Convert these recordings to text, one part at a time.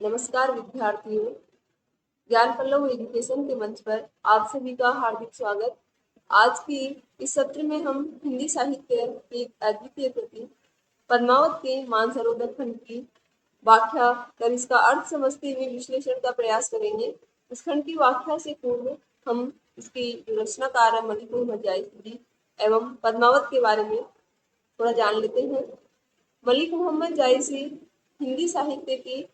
नमस्कार विद्यार्थियों, ज्ञान पल्लव एजुकेशन के मंच पर आप सभी का हार्दिक स्वागत। आज की इस सत्र में हम हिंदी साहित्य की एक अद्वितीय कृति पद्मावत के मानसरोवर खंड की व्याख्या कर इसका अर्थ समझते हुए विश्लेषण का प्रयास करेंगे। इस खंड की व्याख्या से पूर्व हम इसकी जो रचनाकार है मलिक मोहम्मद जायसी एवं पद्मावत के बारे में थोड़ा जान लेते हैं। मलिक मोहम्मद जायसी हिंदी साहित्य की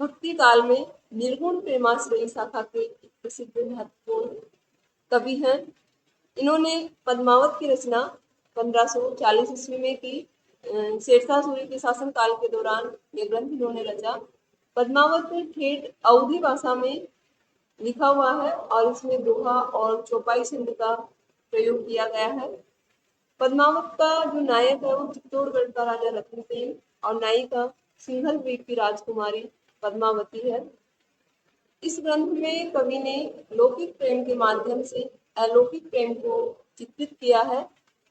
भक्ति काल में निर्गुण प्रेमाश्रयी शाखा के एक प्रसिद्ध महत्वपूर्ण कवि हैं। इन्होंने पद्मावत की रचना 1540 ईस्वी में की। शेरशाह सूरी के शासन काल के दौरान ये ग्रंथ इन्होंने रचा। पद्मावत ठेठ अवधी भाषा में लिखा हुआ है और इसमें दोहा और चौपाई छंद का प्रयोग किया गया है। पद्मावत का जो नायक है वो चित्तौड़गढ़ का राजा रत्नसेन और नायिका सिंघल द्वीप की राजकुमारी पद्मावती है। इस ग्रंथ में कवि ने लौकिक प्रेम के माध्यम से अलौकिक प्रेम को चित्रित किया है।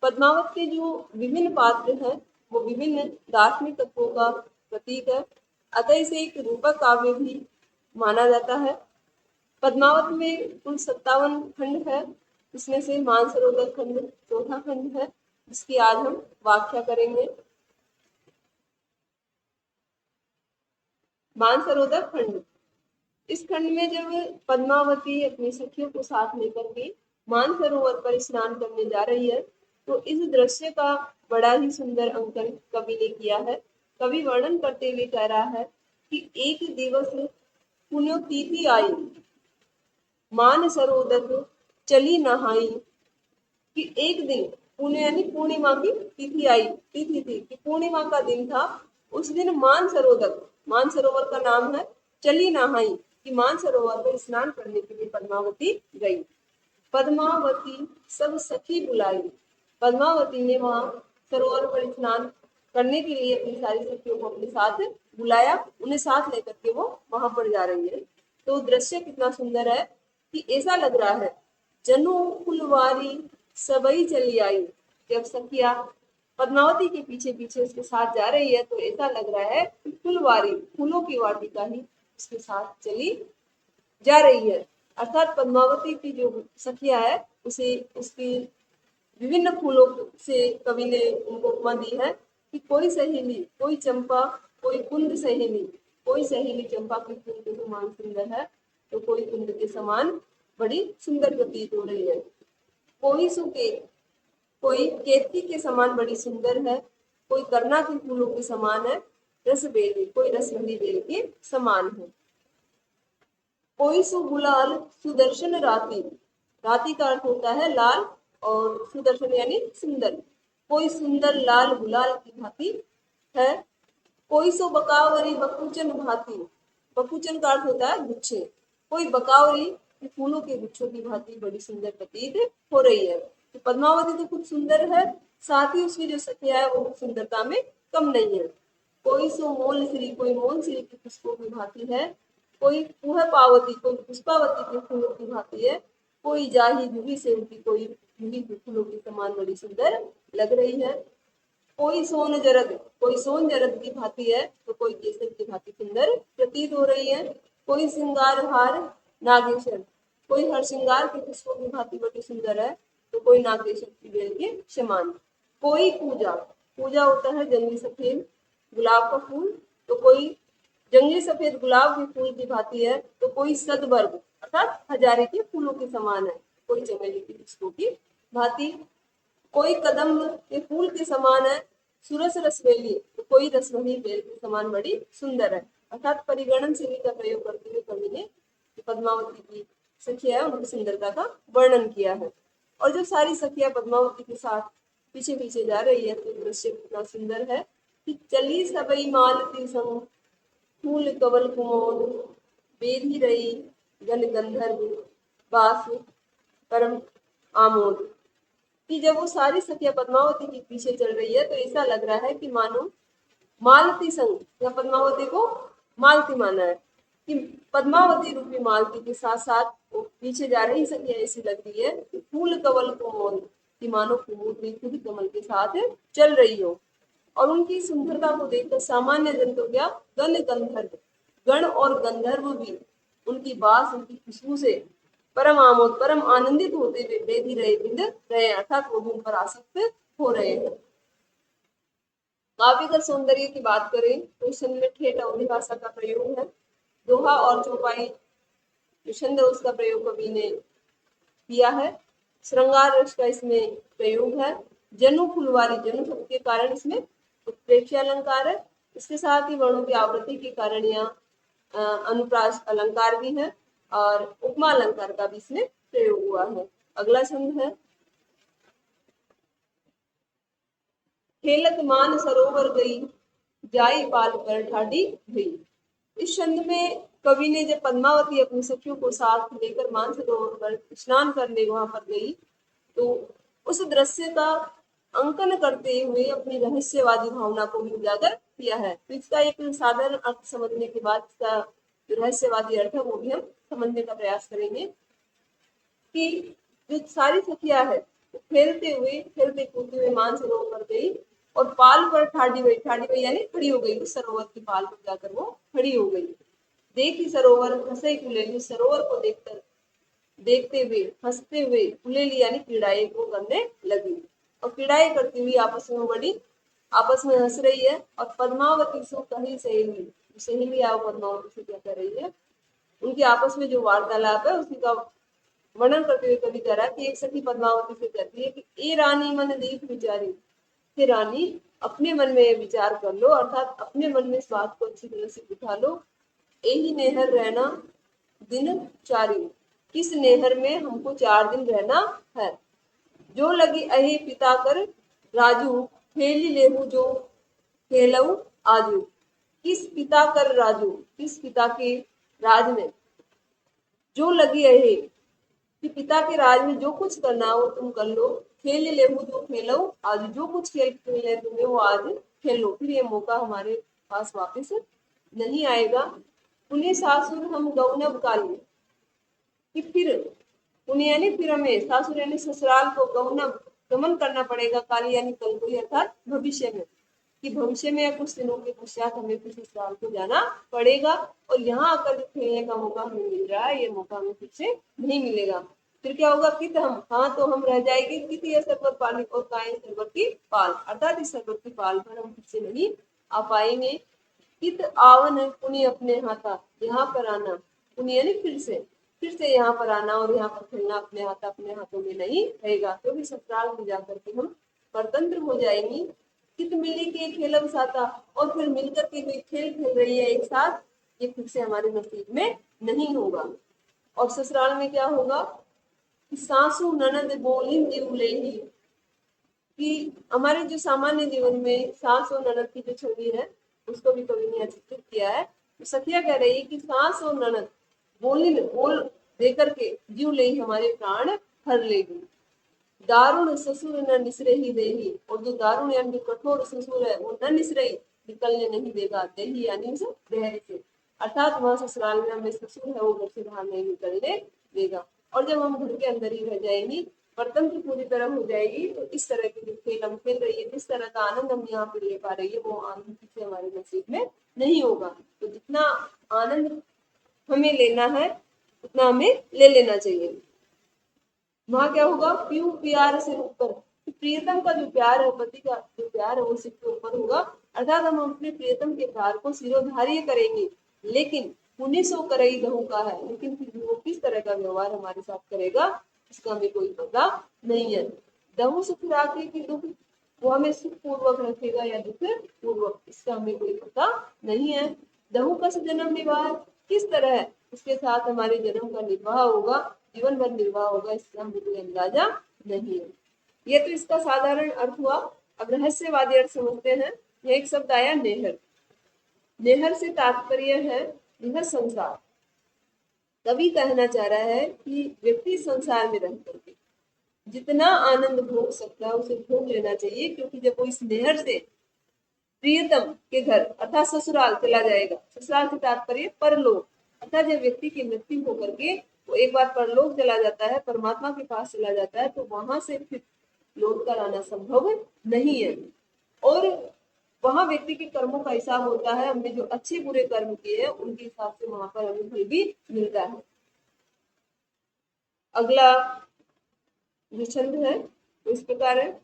पद्मावत के जो विभिन्न पात्र हैं वो विभिन्न दार्शनिक तत्वों का प्रतीक है, अतः इसे एक रूपक काव्य भी माना जाता है। पद्मावत में कुल 57 खंड है, इसमें से मानसरोवर खंड चौथा खंड है जिसकी आज हम व्याख्या करेंगे। मानसरोवर खंड, इस खंड में जब पद्मावती अपनी सखियों को साथ लेकर के मानसरोवर पर स्नान करने जा रही है तो इस दृश्य का बड़ा ही सुंदर अंकन कवि ने किया है। कवि वर्णन करते हुए कह रहा है कि एक दिवस पुण्योतिथि आई, मान सरोदर चली नहाई। कि एक दिन पुण्य यानी पूर्णिमा की तिथि आई, तिथि थी कि पूर्णिमा का दिन था। उस दिन मानसरोवर का नाम है चली नहाई, कि मानसरोवर पर स्नान करने के लिए पद्मावती गई। पद्मावती सब सखी बुलाई, पद्मावती ने वहां सरोवर पर स्नान करने के लिए अपनी सारी सखियों को अपने साथ बुलाया, उन्हें साथ लेकर के वो वहां पर जा रही है। तो दृश्य कितना सुंदर है कि ऐसा लग रहा है जनु फुलवारी सबई चली आई। जब सखिया पद्मावती के पीछे पीछे उसके साथ जा रही है तो ऐसा लग रहा है कि फुलवारी फूलों की वाटिका ही उसके साथ चली जा रही है। अर्थात पद्मावती की जो सखिया है उसे उसकी विभिन्न फूलों से कवि ने उनको उपमा दी है कि कोई सहेली, कोई चंपा, कोई कुंद सहेली, कोई सहेली चंपा के फूल के समान सुंदर है तो कोई कुंद के समान बड़ी सुंदर प्रतीत हो रही है। कोई सुकेत, कोई केतकी के समान बड़ी सुंदर है, कोई करना के फूलों के समान है। रस बेली, कोई रसवंती बेल के समान है। कोई सुगुलाल सुदर्शन राती, राती का अर्थ होता है लाल और सुदर्शन यानी सुंदर। कोई सुंदर लाल गुलाल की भांति है। कोई सो बकावरी बकुचन भांति, बकुचन का अर्थ होता है गुच्छे। कोई बकावरी फूलों के गुच्छों की भांति बड़ी सुंदर प्रतीत हो रही है। तो पद्मावती तो खुद सुंदर है, साथ ही उसकी जो सखिया है वो सुंदरता में कम नहीं है। कोई सो मोल श्री, कोई मोल श्री की पुष्पों की भांति है। कोई पुह पावती, कोई पुष्पावती के फूलों की भांति है। कोई जाही जूही से उनकी, कोई जूही के फूलों के समान बड़ी सुंदर लग रही है। कोई सोन जरद, कोई सोन जरद की भांति है तो कोई केसर की भांति सुंदर प्रतीत हो रही है। कोई श्रृंगार हार नागेश्वर, कोई हर श्रृंगार के पुष्पों की भांति बड़ी सुंदर है तो कोई नागेश्वर की बेल के समान। कोई पूजा, पूजा होता है जंगली सफेद गुलाब का फूल, तो कोई जंगली सफेद गुलाब के फूल की भांति है तो कोई सदवर्ग अर्थात हजारे के फूलों के समान है, कोई चमेली के पुष्पों की भांति। कोई कदम के फूल के समान है सुरस रसवेली, तो कोई रसवनी बेल के समान बड़ी सुंदर है। अर्थात परिगणन शैली का प्रयोग करते हुए कवि ने पद्मावती की सखिया है उनकी सुंदरता का वर्णन किया है। और जब सारी सखिया पद्मावती के साथ पीछे पीछे जा रही है तो दृश्य कितना सुंदर है कि चली सबई मालती संग फूल कवल कुमोद, बेधी रही गन गंधर्व बास परम आमोद। कि जब वो सारी सखिया पद्मावती के पीछे चल रही है तो ऐसा लग रहा है कि मानो मालती संग, या पद्मावती को मालती माना है कि पद्मावती रूपी मालती के साथ साथ वो पीछे जा रही सखिया ऐसी लग रही है कि फूल कवल कोमल, कि मानो फूल भी खुद कमल के साथ चल रही हो। और उनकी सुंदरता को देखकर सामान्य जन तो क्या गण गंधर्व, गण और गंधर्व भी उनकी बास, उनकी खुशबू से परम आमोद, परम आनंदित होते हुए बेधी रहे, बिंद रहे, अर्थात वो भी उन पर आसक्त हो रहे हैं। काव्य का सौंदर्य की बात करें तो इस छंद में ठेठ अवधि भाषा का प्रयोग है। दोहा और चौपाई जो छंद है उसका प्रयोग कवि ने किया है। श्रृंगार रस का इसमें प्रयोग है। जनु फुलवारी, जनु शब्द के कारण इसमें उत्प्रेक्ष्य अलंकार है। इसके साथ ही वर्णों की आवृत्ति के कारण यहाँ अनुप्रास अलंकार भी है और उपमा अलंकार का भी इसमें प्रयोग हुआ है। अगला छंद है खेलत मान सरोवर गई, जाई पाल पर ठाडी भई। इस छंद में कवि ने जब पद्मावती अपनी सखियों को साथ लेकर मानसरोवर पर स्नान करने वहां पर गई तो उस दृश्य का अंकन करते हुए अपनी रहस्यवादी भावना को भी उजागर किया है। तो इसका एक साधारण अर्थ समझने के बाद इसका जो रहस्यवादी अर्थ है वो भी हम समझने का प्रयास करेंगे कि जो सारी सखियां है खेलते हुए खेलते कूदते हुए मानसरोवर पर गई और पाल पर ठाड़ी हुई यानी खड़ी हो गई। उस सरोवर की पाल पर जाकर वो खड़ी हो गई। देखी सरोवर हंसे कुलेली, सरोवर को देखकर देखते हुए हंसते हुए कुलेली यानी क्रीड़ाएं को करने लगी और क्रीड़ाएं करती हुई आपस में बड़ी आपस में हंस रही है। और पद्मावती सो कही सहेली, सहेली आओ पद्मावती से क्या कर रही है, उनकी आपस में जो वार्तालाप है उसी का वर्णन करते हुए कवि कह रहा है कि एक सखी पद्मावती से कहती है कि ए रानी मन देख विचारी, हे रानी अपने मन में विचार कर लो, अर्थात अपने मन में इस बात को अच्छी तरह से बिठा लो। यही नेहर रहना दिन चारी, किस नेहर में हमको 4 दिन रहना है। जो लगी अहे पिता कर राजू, खेली लेहू जो खेलऊ आजू। किस पिता कर राजू, किस पिता के राज में, जो लगी अहे कि पिता के राज में जो कुछ करना हो तुम कर लो, खेल ले जो खेलो आज, जो कुछ खेल खेलने तुम्हें वो आज खेलो, फिर ये मौका हमारे पास वापस नहीं आएगा। उन्हें सासुर हम गौनब काली, कि फिर उन्हें यानी फिर हमें सासुर यानी ससुराल को गौनब गमन करना पड़ेगा, काली यानी कल को अर्थात भविष्य में, कि भविष्य में या कुछ दिनों के पश्चात हमें फिर ससुराल को जाना पड़ेगा और यहाँ आकर जो खेलने का मौका हमें मिल रहा है ये मौका हमें फिर से नहीं मिलेगा। फिर क्या होगा, कित हम, हाँ तो हम रह जाएगी कित ये सरबत पाली और काए सरबत की पाल, अर्थात इस सरबत की पाल पर हम फिर से नहीं आ पाएंगे। कित आवन पुण्य अपने हाथा, यहाँ पर आना, पुण्य यानी फिर से यहाँ पर आना और यहाँ पर खेलना अपने हाथों में नहीं रहेगा, क्योंकि ससुराल में जाकर के हम परतंत्र हो जाएंगी। कित मिली के खेलम साथा, और फिर मिलकर के कोई खेल खेल रही है एक साथ, ये फिर से हमारे नसीब में नहीं होगा। और ससुराल में क्या होगा, सासू ननद बोलिन जीव लेही, कि हमारे जो सामान्य जीवन में सास और ननद की जो छवि है उसको भी कवि ने चित्रित किया है। तो सखिया कह रही है कि सास और ननद बोल देकर के जीव ले हमारे प्राण हर लेगी। दारुण ससुर न निसरे ही देही, और जो दारुण यानी कठोर ससुर है वो न निसरे निकलने नहीं देगा, देही यानी देह से, अर्थात वह ससुराल में हमें ससुर है वो घर से बाहर नहीं निकलने देगा। और जब हम घर के अंदर ही रह जाएंगी, परतंत्र पूरी तरह हो जाएगी, तो इस तरह के जो खेल हम खेल रही है, जिस तरह का आनंद हम यहाँ पे ले पा रही है वो आनंद किसी हमारे नसीब में नहीं होगा। तो जितना आनंद हमें लेना है उतना हमें ले लेना चाहिए। वहां क्या होगा, प्यू प्यार से ऊपर, प्रियतम का जो प्यार है, पति का जो प्यार है वो सिर के ऊपर होगा, अर्थात हम अपने प्रियतम के प्यार को सिरोधार्य करेंगे। लेकिन 1900 करई दहू का है, लेकिन फिर भी वो किस तरह का व्यवहार हमारे साथ करेगा इसका हमें कोई पता नहीं है। दहू सुख राखे की दुख, वो हमें सुख पूर्वक रखेगा या दुख पूर्वक, इसका हमें कोई पता नहीं है। दहू का जन्म निवार, किस तरह उसके साथ हमारे जन्म का निर्वाह होगा, जीवन भर निर्वाह होगा, इसका हमें कोई अंदाजा नहीं है। ये तो इसका साधारण अर्थ हुआ। अब रहस्यवादी अर्थ समझते हैं। यह एक शब्द आया नेहर, नेहर से तात्पर्य है यह संसार। कवि कहना चाह रहा है कि व्यक्ति संसार में रह करके जितना आनंद भोग सकता है उसे भोग लेना चाहिए, क्योंकि जब वो इस नेहर से प्रियतम के घर अर्थात ससुराल चला जाएगा, ससुराल से तात्पर्य परलोक, अर्थात जब व्यक्ति की मृत्यु होकर के वो एक बार परलोक चला जाता है, परमात्मा के पास चला जाता है, तो वहां से फिर लौट कर आना संभव नहीं है। और वहां व्यक्ति के कर्मों का हिसाब होता है, हमने जो अच्छे बुरे कर्म किए हैं उनके हिसाब से वहां पर हमें फल भी मिलता है। अगला जो छंद है वो इस प्रकार है,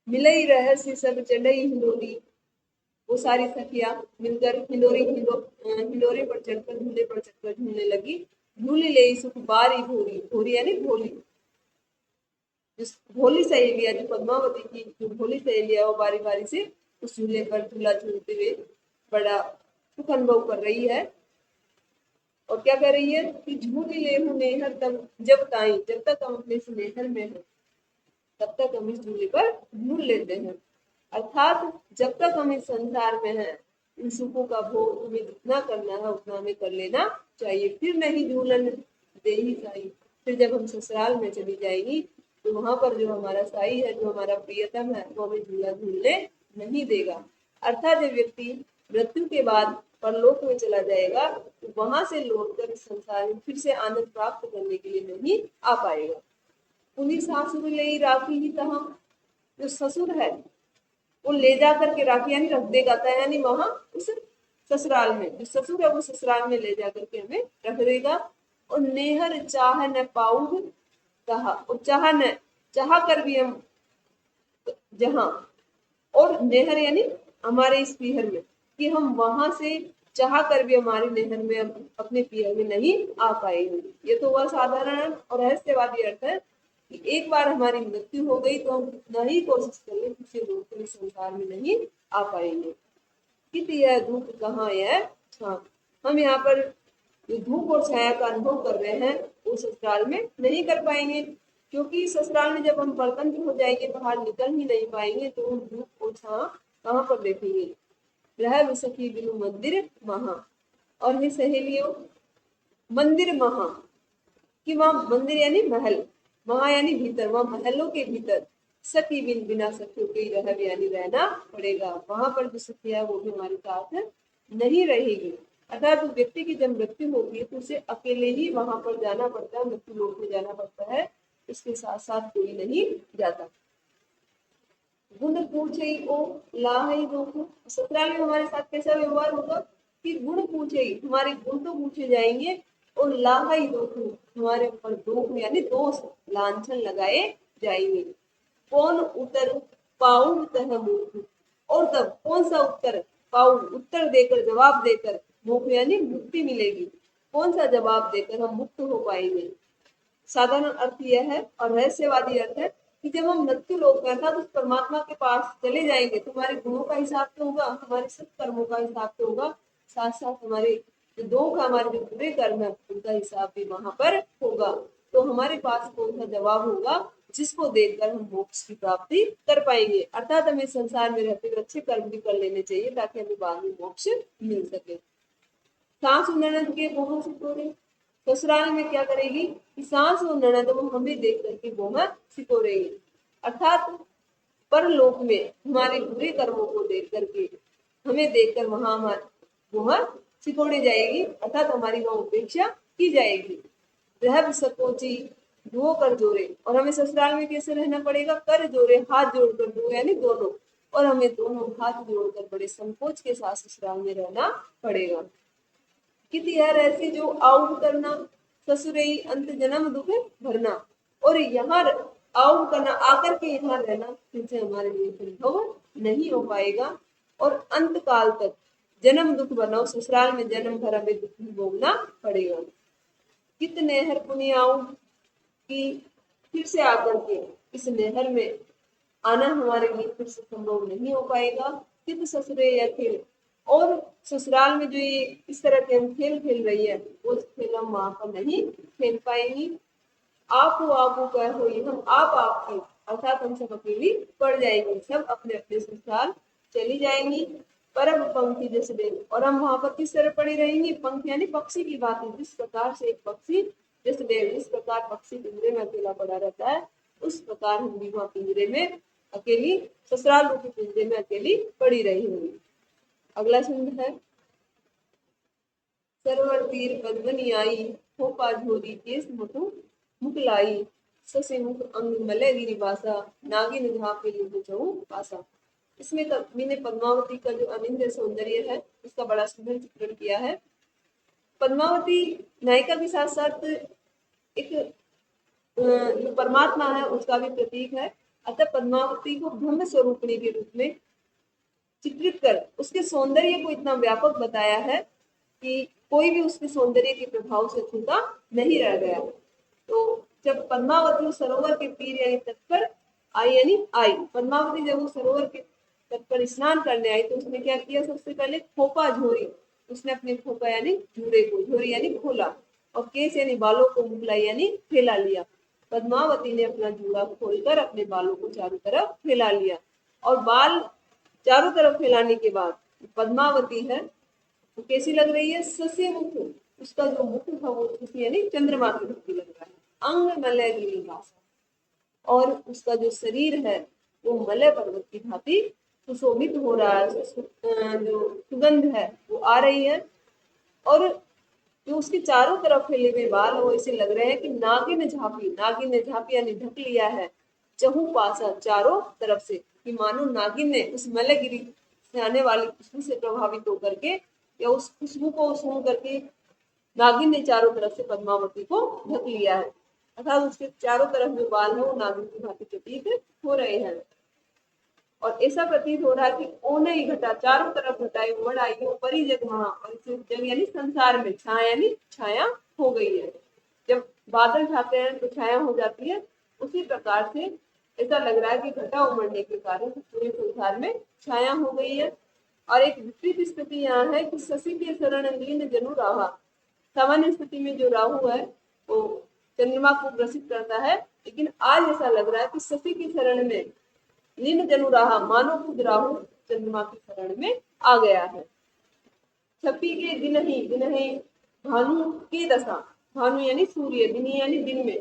मिलई रहस्य सब चढ़ई हिंडोरी। वो सारी सखियां मिलकर हिंडोरे पर चढ़कर झूले पर चढ़कर झूलने लगी। झूली ले सुख बारी भोरी, भोरी यानी भोली, जिस भोली सहेलिया जो पद्मावती की जो भोली सहेलिया वो बारी बारी से उस झूले पर झूला झूलते हुए बड़ा सुख अनुभव कर रही है। और क्या कह रही है कि झूली ले हूँ नेहर तब जब ताई, जब तक हम अपने इस नेहर में हैं तब तक हम इस झूले पर झूल लेते हैं। अर्थात जब तक हम इस संसार में हैं इन सुखों का भोग हमें जितना करना है उतना हमें कर लेना चाहिए, फिर नहीं झूलन दे ही साई। फिर जब हम ससुराल में चली जाएंगी तो वहां पर जो हमारा साई है, जो हमारा प्रियतम है, वो हमें झूला झूलने नहीं देगा। अर्थात जब व्यक्ति मृत्यु के बाद परलोक में चला जाएगा तो वहां से लौटकर इस संसार में फिर से आनंद प्राप्त करने के लिए नहीं आ पाएगा। उन्हीं सासुर ले राखी ही तहा, जो ससुर है वो ले जा करके राखी यानी रख देगा, यानी वहां उस ससुराल में जो ससुर है वो ससुराल में ले जा करके हमें रख देगा। और नेहर चाह न पाऊ कहा, और चाह कर भी हम जहां, और नेहर यानी हमारे इस पीहर में, कि हम वहां से चाह कर भी हमारे नेहर में अपने पीहर में नहीं आ पाएंगे। ये तो वह साधारण और रहस्यवादी अर्थ है कि एक बार हमारी मृत्यु हो गई तो हम कितना ही कोशिश कर ले किसी लोग इस संसार में नहीं आ पाएंगे। कित यह दुख कहाँ यह छां, हम यहाँ पर जो धूप और छाया का अनुभव कर रहे हैं वो ससुराल में नहीं कर पाएंगे, क्योंकि ससुराल में जब हम परतंत्र हो जाएंगे बाहर निकल ही नहीं पाएंगे तो हम धूप और छां कहाँ पर देखेंगे। रह सखी बिनु मंदिर महा, और हे सहेलियों मंदिर महा, कि वहां मंदिर यानी महल, महा यानी भीतर, वहां महलों के भीतर सखी बिना सखियों के रह यानी रहना पड़ेगा। वहां पर जो सखिया है वो भी हमारे साथ नहीं रहेगी। अर्थात उस व्यक्ति की जब मृत्यु होती है तो उसे अकेले ही वहां पर जाना पड़ता है, मृत्यु लोक में जाना पड़ता है, उसके साथ साथ कोई नहीं जाता। गुण पूछे ओ लाही दुख, ससुराल में हमारे साथ कैसा व्यवहार होगा कि गुण पूछे, हमारे गुण तो पूछे जाएंगे, और लाही दुख, हमारे ऊपर दुख यानी दोष लांछन लगाए जाएंगे। कौन उत्तर पाऊं तह मुख, और तब कौन सा उत्तर पाऊं, उत्तर देकर जवाब देकर, मुख यानी मुक्ति मिलेगी, कौन सा जवाब देकर हम मुक्त हो पाएंगे। साधारण अर्थ यह है और रहस्यवादी अर्थ है कि जब हम मृत्यु लोक में अर्थात उस परमात्मा के पास चले जाएंगे तो हमारे गुणों का हिसाब तो होगा, हमारे सत्कर्मों का हिसाब तो होगा, साथ साथ हमारे जो दोष हमारे जो बुरे कर्म है उनका हिसाब भी वहां पर होगा। तो हमारे पास कौन सा जवाब होगा जिसको देखकर हम मोक्ष की प्राप्ति कर पाएंगे। अर्थात हमें संसार में रहते हुए अच्छे कर्म भी कर लेने चाहिए ताकि हमें बाद में मोक्ष मिल सके। सास ननद के बहुत से तोड़े, ससुराल में क्या करेगी कि सास और ननद वो हमें देख करके बोहा सिकोरेगी। अर्थात परलोक में हमारे बुरे कर्मों को देख करके, हमें देखकर वहां बोहा सिकोड़ी जाएगी, अर्थात हमारी वहां उपेक्षा की जाएगी। रह सकोची धो कर जोरे, और हमें ससुराल में कैसे रहना पड़ेगा, कर जोरे हाथ जोड़कर, दो यानी दोनों, और हमें दोनों हाथ जोड़कर बड़े संकोच के साथ ससुराल में रहना पड़ेगा। कित यह ऐसी जो आउट करना ससुरई अंत जन्म दुख भरना, और यहाँ आउट करना आकर के यहाँ रहना फिर से हमारे लिए संभव नहीं हो पाएगा, और अंत काल तक जन्म दुख भरना, ससुराल में जन्म भर हमें दुख भोगना पड़ेगा। कितने हर पुनियाओं की फिर से आकर के इस नहर में आना हमारे लिए फिर से संभव नहीं हो पाएगा। कित ससुरे या खेल, और ससुराल में जो ये इस तरह के हम खेल खेल रही है वो खेल हम वहां पर नहीं खेल पाएंगी। आप कह हो, हम आप आपकी, अर्थात हम सब अकेली पड़ जाएंगे, सब अपने अपने ससुराल चली जाएंगी। परम पंखी जैसे देव, और हम वहां पर किस तरह पड़ी रहेंगी, पंख यानी पक्षी की बात है, जिस प्रकार से एक पक्षी जैसे देव, जिस प्रकार पक्षी पिंजरे में अकेला पड़ा रहता है उस प्रकार हम भी वहां पिंजरे में अकेली, ससुराल रूपी पिंजरे में अकेली पड़ी रही होंगी। अगला छंद है, सरवर तीर पद्मनी आई, खोपा झोरी केस मुटु मुकलाई, ससे मुख अंग मले गिरी बासा, नागिन झापे युग चहु पासा। इसमें कवि ने पद्मावती का जो अनिंद्य सौंदर्य है उसका बड़ा सुंदर चित्रण किया है। पद्मावती नायिका के साथ साथ एक जो परमात्मा है उसका भी प्रतीक है। अतः पद्मावती को ब्रह्म स्वरूपिणी के रूप में चित्रित कर उसके सौंदर्य को इतना व्यापक बताया है कि कोई भी उसके सौंदर्य के प्रभाव से छूटा नहीं रह गया। तो जब पद्मावती सरोवर के तीर यानी तट पर आई पद्मावती जब वो सरोवर के तट पर स्नान करने आई तो उसने क्या किया, सबसे पहले खोपा झोरी, उसने अपने खोपा यानी जूड़े को, झोरी यानी खोला, और केस यानी बालों को मुगलाई यानी फैला लिया। पद्मावती ने अपना जूड़ा खोलकर अपने बालों को चारों तरफ फैला लिया, और बाल चारों तरफ फैलाने के बाद पद्मावती है वो कैसी लग रही है, सस्य मुख, उसका जो मुख था वो यानी चंद्रमा की मुक्ति लग रहा है। अंग मलय गिरिवास, और उसका जो शरीर है वो मलय पर्वत की भांति सुशोभित हो रहा है, जो सुगंध है वो आ रही है। और जो उसके चारों तरफ फैले हुए बाल वो ऐसे लग रहे हैं कि नागिन झांपी यानी ढक लिया है चहु पासा चारों तरफ से, कि मानो नागिन ने उस मलयगिरी से आने वाली खुशबू से प्रभावित होकर के या उस खुशबू को सूंघ करके नागिन ने चारों तरफ से पद्मावती को ढक लिया है, अर्थात उसके चारों तरफ जो बाल है वो नागिन की भांति प्रतीत हो रहे हैं। और ऐसा प्रतीत हो रहा है कि ओने ही घटा, चारों तरफ घटाई उमड़ आई है, परी जग वहां, और इस जग यानी संसार में छाया यानी छाया हो गई है। जब बादल छाते हैं तो छाया हो जाती है, उसी प्रकार से ऐसा लग रहा है कि घटा उमड़ने के कारण पूरे संसार में छाया हो गई है। और एक विपरीत स्थिति यहाँ है कि शशि के शरण लीन जनु राहा, सामान्य स्थिति में जो राहु है वो चंद्रमा को ग्रसित करता है, लेकिन आज ऐसा लग रहा है कि शशि की शरण में लीन जनु राहा, मानो खुद राहु चंद्रमा की शरण में आ गया है। छपी के दिन ही भानु की दशा, भानु यानी सूर्य, दिन यानी दिन में,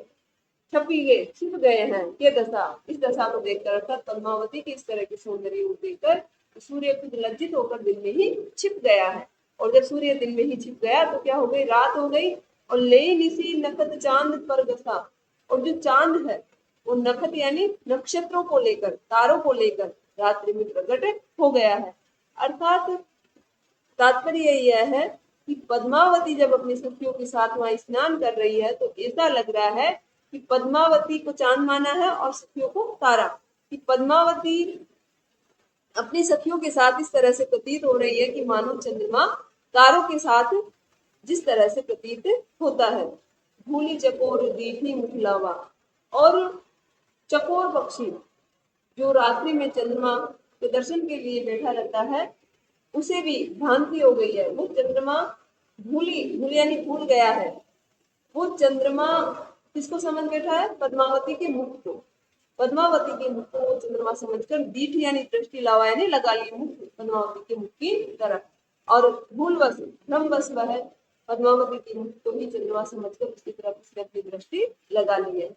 छपी गए छिप गए हैं के दशा, इस दशा को देखकर अर्थात पद्मावती के इस तरह के सौंदर्य को देखकर सूर्य खुद लज्जित होकर दिन में ही छिप गया है। और जब सूर्य दिन में ही छिप गया तो क्या हो गई, रात हो गई, और ले निसी नखत चांद पर गसा, और जो चांद है वो नखत यानी नक्षत्रों को लेकर, तारों को लेकर रात्रि में प्रकट हो गया है। अर्थात तात्पर्य यह है कि पद्मावती जब अपनी सखियों के साथ वहां स्नान कर रही है तो ऐसा लग रहा है कि पद्मावती को चांद माना है और सखियों को तारा, कि पद्मावती अपनी सखियों के साथ इस तरह से प्रतीत हो रही है कि मानो चंद्रमा तारों के साथ जिस तरह से प्रतीत होता है। भूली चकोर दीठी मुखलावा, और चकोर पक्षी जो रात्रि में चंद्रमा के दर्शन के लिए बैठा रहता है उसे भी भ्रांति हो गई है, वो चंद्रमा भूल यानी भूल गया है, वो चंद्रमा किसको समझ बैठा है, पद्मावती के मुख को, पद्मावती के मुख को वो चंद्रमा समझकर दीठ यानी दृष्टि लावा यानी लगा ली मुख पद्मावती के मुख की तरफ, और भूलवश भ्रमवश वह पद्मावती के मुख को ही चंद्रमा समझकर उसकी तरफ उसने अपनी दृष्टि लगा ली है।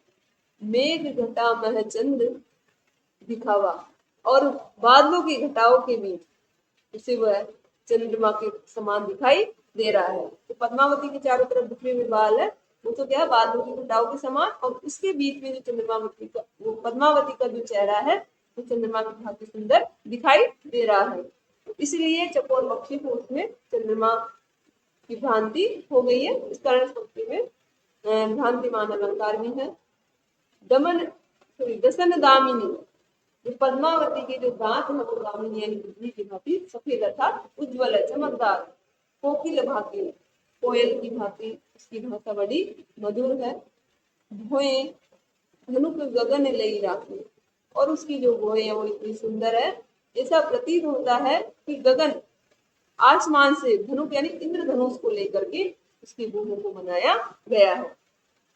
मेघ घटा मह चंद दिखावा, और बादलों की घटाओं के बीच उसे वह चंद्रमा के समान दिखाई दे रहा है। तो पद्मावती के चारों तरफ बिखरे हुए बाल है वो तो क्या है, बादलों की घटाओं के समान, और उसके बीच में जो चंद्रमावती का वो पद्मावती का जो चेहरा है वो चंद्रमा की भांति सुंदर दिखाई दे रहा है। तो इसलिए चकोर पक्षी को उसमें चंद्रमा की भ्रांति हो गई है, इस कारण इस पंक्ति में भ्रांतिमान अलंकार भी है। दमन दसन दामिनी, पद्मावती के जो दांत है वो दामिनी यानी बिजली की भांति सफेद अर्थात उज्ज्वल है, चमकदार, कोकिल भांति, कोयल की भांति उसकी भाषा बड़ी मधुर है। भोए धनुक गगन लई राखी, और उसकी जो भोए है वो इतनी सुंदर है, ऐसा प्रतीत होता है कि गगन आसमान से धनुक यानी इंद्रधनुष को लेकर के उसकी भूमि को बनाया गया है।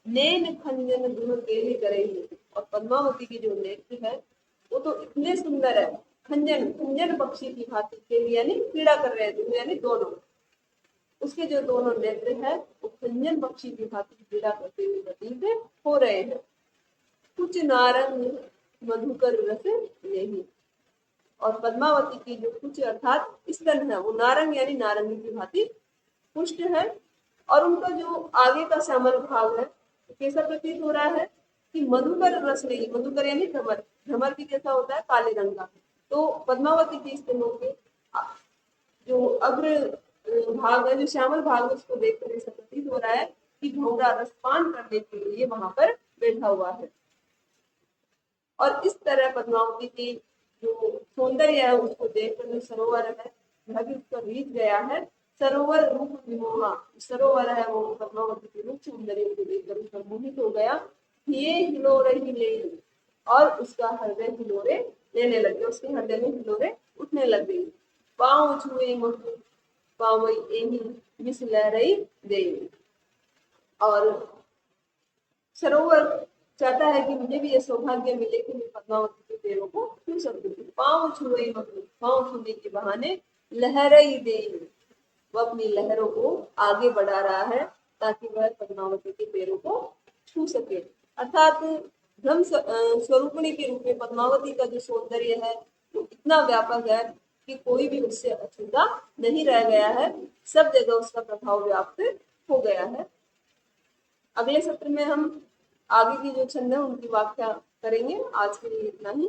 नैन खंजन दुनु केली करेगी, और पद्मावती की जो नेत्र है वो तो इतने सुंदर है, खंजन खंजन पक्षी की भांति केली यानी क्रीड़ा कर रहे हैं, यानी दोनों, उसके जो दोनों नेत्र है वो खंजन पक्षी की भांति क्रीड़ा करते हुए प्रतीत हो रहे हैं। कुछ नारंग मधुकर रस नहीं, और पद्मावती की जो कुछ अर्थात स्तन है वो नारंग यानी नारंगी की भांति पुष्ट है, और उनका जो आगे का श्यामल भाग है कैसा प्रतीत हो रहा है कि मधुकर रस नहीं, मधुकर यानी भ्रमर, भ्रमर भी कैसा होता है, काले रंग का, तो पद्मावती के स्तनों के जो अग्र भाग है, जो श्यामल भाग है, उसको देखकर ऐसा प्रतीत हो रहा है कि भौरा रसपान करने के लिए वहां पर बैठा हुआ है। और इस तरह पद्मावती की जो सौंदर्य है उसको देखकर जो सरोवर है वह भी उस पर रीझ गया है। सरोवर रूप विमोहा, सरोवर है वो पद्मावती के रूप सौंदर्य को देखकर उस पर मोहित हो गया। ये हिलोरे ही ले, और उसका हृदय हिलोरे लेने लगे, उसके हृदय में हिलोरे उठने लग गई। पाँव छुए मधु पावई एही मिस लहरई दे, और सरोवर चाहता है कि मुझे भी ये सौभाग्य मिले कि मैं पद्मावती के पैरों को छू सकूं। पाँव छुए मधु, पाँव छूने के बहाने लहरई दे, वह अपनी लहरों को आगे बढ़ा रहा है ताकि वह पद्मावती के पैरों को छू सके। अर्थात ब्रह्म स्वरूपिणी के रूप में पद्मावती का जो सौंदर्य है वो इतना व्यापक है कि कोई भी उससे अछूता नहीं रह गया है, सब जगह उसका प्रभाव व्याप्त हो गया है। अगले सत्र में हम आगे की जो छंद है उनकी व्याख्या करेंगे। आज के लिए इतना ही।